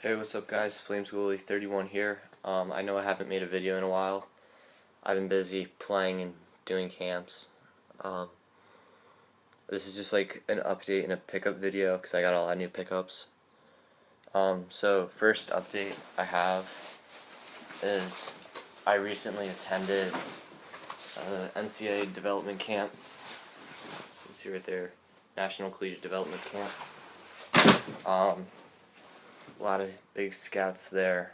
Hey, what's up guys? FlamesGoalie31 here. I know I haven't made a video in a while. I've been busy playing and doing camps. Um, this is just like an update and a pickup video because I got a lot of new pickups. So first update I have is I recently attended NCAA development camp. So you see right there, National Collegiate Development Camp. A lot of big scouts there.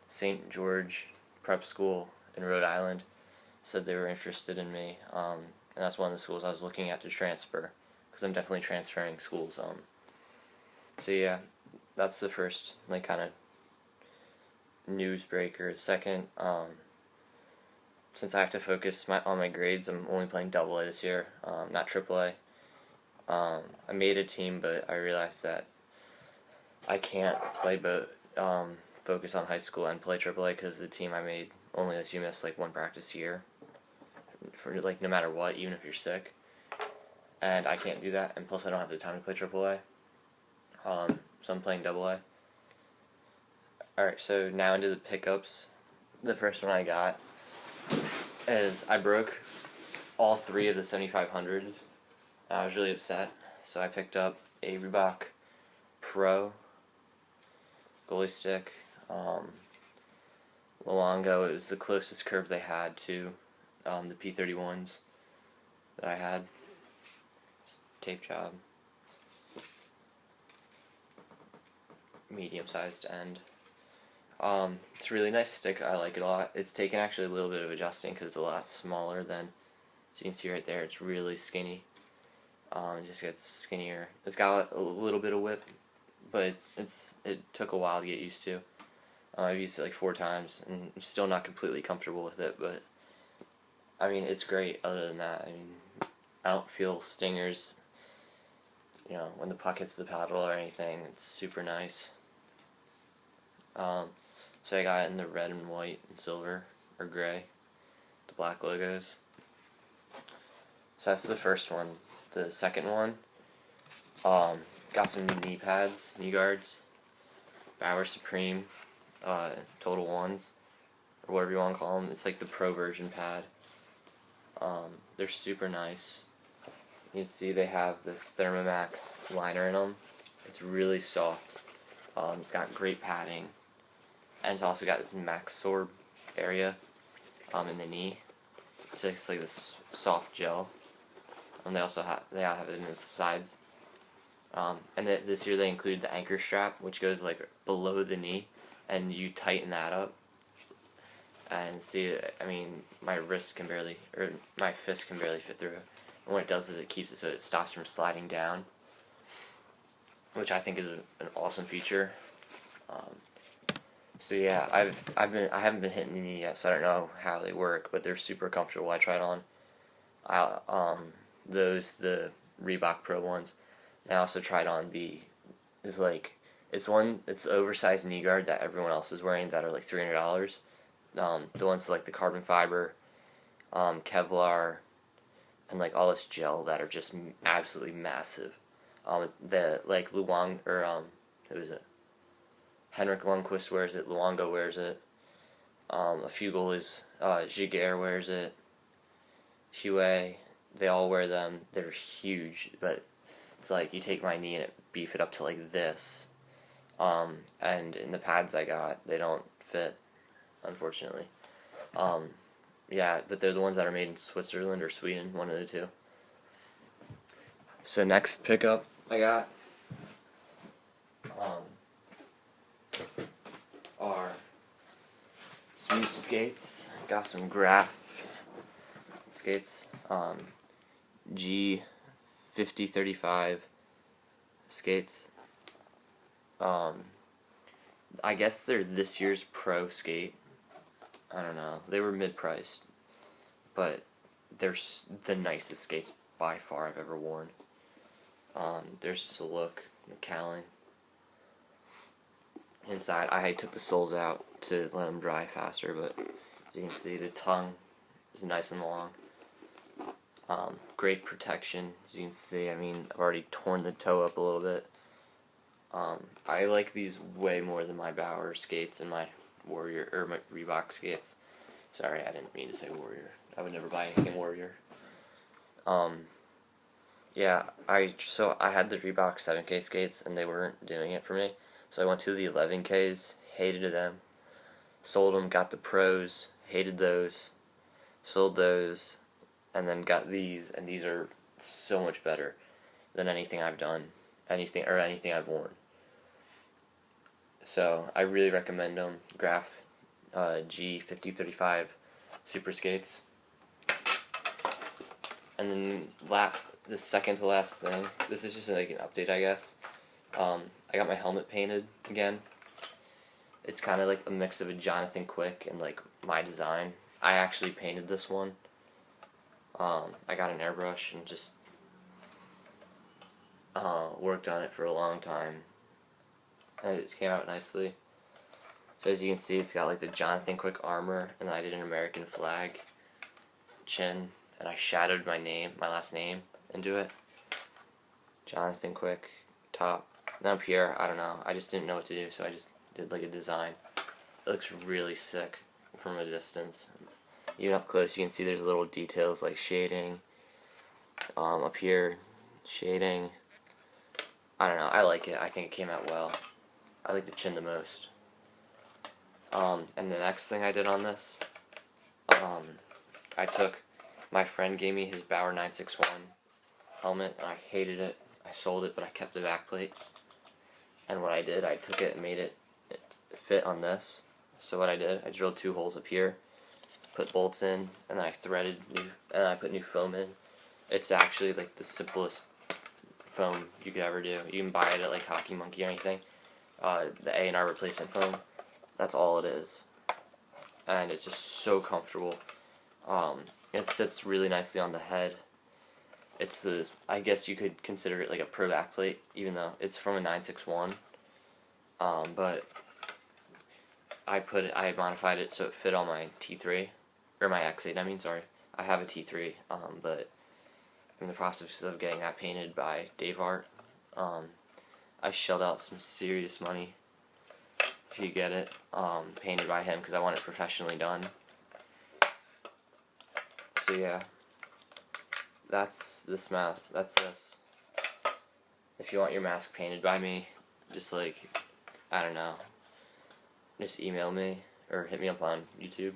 St. George Prep School in Rhode Island said they were interested in me, and that's one of the schools I was looking at to transfer, because I'm definitely transferring schools. So yeah, that's the first like kind of news breaker. Second, since I have to focus on my grades, I'm only playing AA this year, not AAA. I made a team, but I realized that I can't play both, focus on high school and play AAA because the team I made only lets you miss like one practice a year for like no matter what, even if you're sick. And I can't do that, and plus I don't have the time to play AAA. So I'm playing AA. Alright, so now into the pickups. The first one I got is I broke all three of the 7500s. I was really upset, so I picked up a Reebok Pro goalie stick. Luongo, it was the closest curve they had to the P31s that I had. Tape job. Medium-sized end. It's a really nice stick. I like it a lot. It's taken actually a little bit of adjusting because it's a lot smaller than, as you can see right there, it's really skinny. It just gets skinnier. It's got a little bit of whip, but it took a while to get used to. I've used it like 4 times, and I'm still not completely comfortable with it, but I mean, it's great other than that. I mean, I don't feel stingers, when the puck hits the paddle or anything. It's super nice. So I got it in the red and white and silver, or gray, the black logos. So that's the first one. The second one, got some new knee pads, knee guards, Bauer Supreme, Total Ones, or whatever you want to call them. It's like the pro version pad. They're super nice. You can see they have this Thermomax liner in them. It's really soft. It's got great padding, and it's also got this MaxSorb area in the knee. It's like this soft gel. And they have it in the sides. And this year they included the anchor strap, which goes like below the knee, and you tighten that up. And see, I mean, my fist can barely fit through it. And what it does is it keeps it so it stops from sliding down, which I think is an awesome feature. So yeah, I haven't been hitting the knee yet, so I don't know how they work, but they're super comfortable. I tried on the Reebok Pro ones. I also tried on it's the oversized knee guard that everyone else is wearing that are like $300. The ones like the carbon fiber, Kevlar, and like all this gel that are just absolutely massive. The like Luong or who is it? Henrik Lundqvist wears it. Luongo wears it. A few goalies, Giguère wears it. Huey. They all wear them. They're huge, but it's like you take my knee and beef it up to like this. And in the pads I got, they don't fit, unfortunately. Yeah, but they're the ones that are made in Switzerland or Sweden, one of the two. So next pickup I got are some new skates. Got some Graph skates. G5035 skates. I guess they're this year's pro skate. I don't know. They were mid-priced, but they're the nicest skates by far I've ever worn. There's just a look, Macallan. Inside, I took the soles out to let them dry faster, but as you can see, the tongue is nice and long. Great protection, as you can see. I mean, I've already torn the toe up a little bit, I like these way more than my Bauer skates and my Warrior, or my Reebok skates. Sorry, I didn't mean to say Warrior. I would never buy anything Warrior. Yeah, so I had the Reebok 7K skates and they weren't doing it for me. So I went to the 11Ks, hated them, sold them, got the Pros, hated those, sold those, and then got these, and these are so much better than anything I've done, anything I've worn. So I really recommend them. Graf G5035 Super Skates. And then the second to last thing, this is just like an update, I guess. I got my helmet painted again. It's kind of like a mix of a Jonathan Quick and like my design. I actually painted this one. I got an airbrush and just worked on it for a long time. And it came out nicely. So as you can see, it's got like the Jonathan Quick armor, and then I did an American flag chin, and I shadowed my last name into it. Jonathan Quick top. Then up here, I don't know. I just didn't know what to do, so I just did like a design. It looks really sick from a distance. Even up close, you can see there's little details like shading. Up here, shading. I don't know. I like it. I think it came out well. I like the chin the most. And the next thing I did on this, my friend gave me his Bauer 961 helmet, and I hated it. I sold it, but I kept the back plate. And what I did, I took it and made it fit on this. So what I did, I drilled 2 holes up here, put bolts in, and then I I put new foam in. It's actually like the simplest foam you could ever do. You can buy it at like Hockey Monkey or anything. The A&R replacement foam. That's all it is. And it's just so comfortable. It sits really nicely on the head. I guess you could consider it like a pro back plate, even though it's from a 961. But I modified it so it fit on my T3, or my X8, I mean, sorry. I have a T3, but I'm in the process of getting that painted by Dave Art. I shelled out some serious money to get it painted by him because I want it professionally done. So yeah, that's this mask. That's this. If you want your mask painted by me, just like, I don't know, just email me or hit me up on YouTube,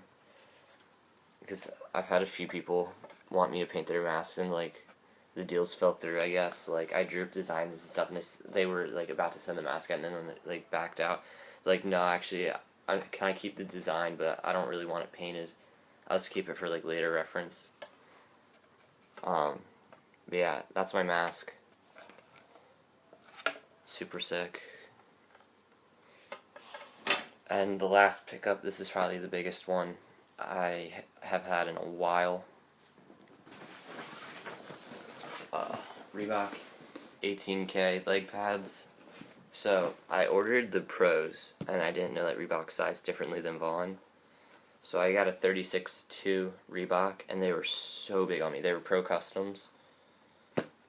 because I've had a few people want me to paint their masks and like the deals fell through, I guess. Like I drew up designs and stuff, and they were like about to send the mask out, and then like backed out. Like, no, actually, can I keep the design, but I don't really want it painted. I'll just keep it for like later reference. But yeah, that's my mask. Super sick. And the last pickup, this is probably the biggest one I have had in a while. Reebok 18K leg pads. So I ordered the Pros, and I didn't know that Reebok sized differently than Vaughn. So I got a 36-2 Reebok, and they were so big on me. They were Pro Customs,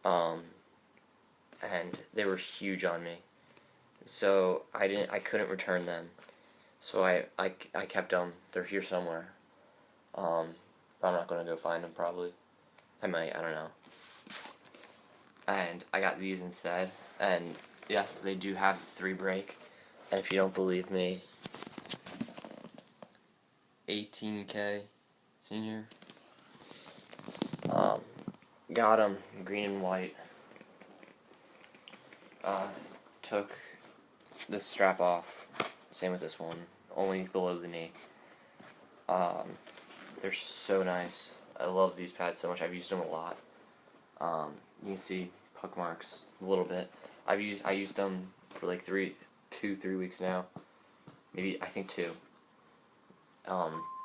and they were huge on me. So I couldn't return them. So I kept them. They're here somewhere. But I'm not gonna go find them probably. I might. I don't know. And I got these instead. And yes, they do have the 3 break. And if you don't believe me, 18K senior. Got them green and white. Took this strap off. Same with this one. Only below the knee. They're so nice. I love these pads so much. I've used them a lot. You can see puck marks a little bit. I used them for like 3 weeks now. Maybe, I think 2.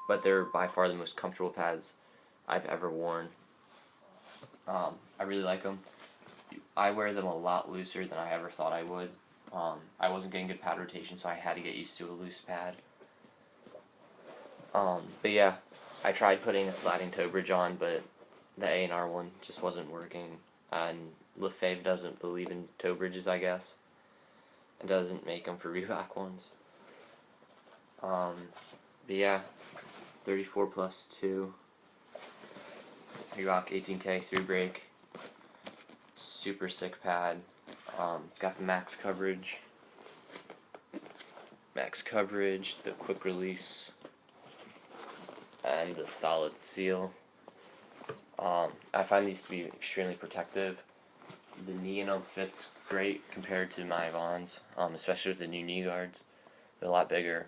But they're by far the most comfortable pads I've ever worn. I really like them. I wear them a lot looser than I ever thought I would. I wasn't getting good pad rotation, so I had to get used to a loose pad. But yeah, I tried putting a sliding toe bridge on, but the A&R one just wasn't working. And Lefebvre doesn't believe in toe bridges, I guess. It doesn't make them for Reebok ones. But yeah, 34 plus 2. Reebok 18K 3 break. Super sick pad. It's got the max coverage, the quick release, and the solid seal. I find these to be extremely protective. The knee in them fits great compared to my Vons, especially with the new knee guards. They're a lot bigger.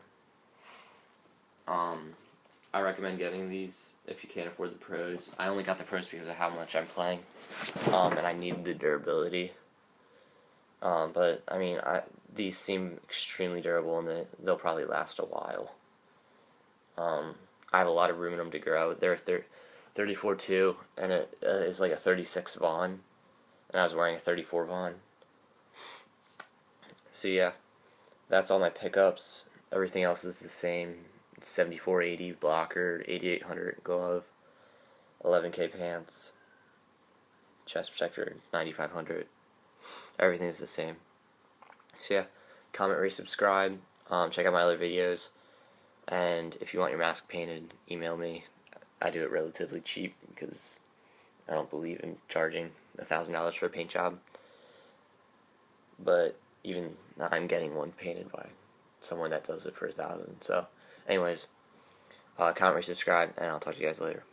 I recommend getting these if you can't afford the pros. I only got the pros because of how much I'm playing, and I needed the durability. But I mean, these seem extremely durable, and they'll probably last a while. I have a lot of room in them to grow. They're 34.2, and it is like a 36 Von, and I was wearing a 34 Von. So yeah, that's all my pickups. Everything else is the same. 7480 blocker, 8800 glove, 11K pants, chest protector, 9500. Everything is the same. So yeah, comment, rate, subscribe. Check out my other videos. And if you want your mask painted, email me. I do it relatively cheap because I don't believe in charging $1,000 for a paint job. But even I'm getting one painted by someone that does it for $1,000. So, anyways, comment, rate, subscribe, and I'll talk to you guys later.